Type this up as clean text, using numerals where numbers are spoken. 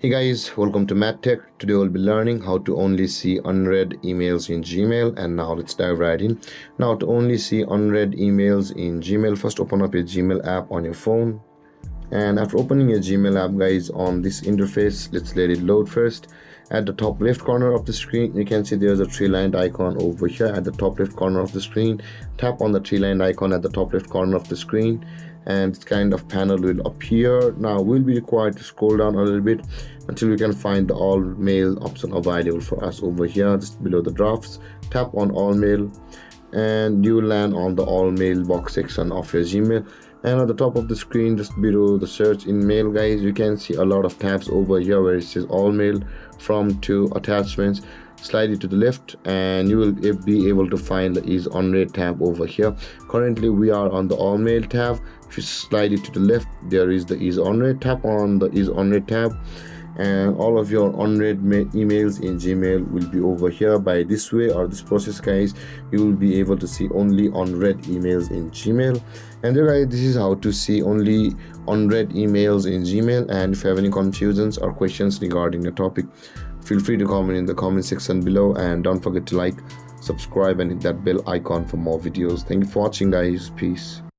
Hey guys, welcome to MathTech. Today we'll be learning how to only see unread emails in Gmail, and now let's dive right in. Now to only see unread emails in Gmail, first open up your Gmail app on your phone. And after opening your Gmail app, guys, on this interface, let's let it load first. At the top left corner of the screen, you can see there's a three-lined icon over here at the top left corner of the screen. Tap on the three-lined icon at the top left corner of the screen, and this kind of panel will appear. Now we'll be required to scroll down a little bit until we can find the all mail option available for us over here just below the drafts. Tap on all mail and you will land on the all mail box section of your Gmail. And at the top of the screen, just below the search in mail, guys, you can see a lot of tabs over here where it says all mail, from, to, attachments. Slide it to the left and you will be able to find the is unread tab over here. Currently we are on the all mail tab. If you slide it to the left, there is the is unread. Tap on the is unread tab and all of your unread emails in Gmail will be over here. By this way or this process, guys, you will be able to see only unread emails in Gmail. And there, guys, this is how to see only unread emails in Gmail. And if you have any confusions or questions regarding the topic, feel free to comment in the comment section below, and don't forget to like, subscribe and hit that bell icon for more videos. Thank you for watching, guys. Peace.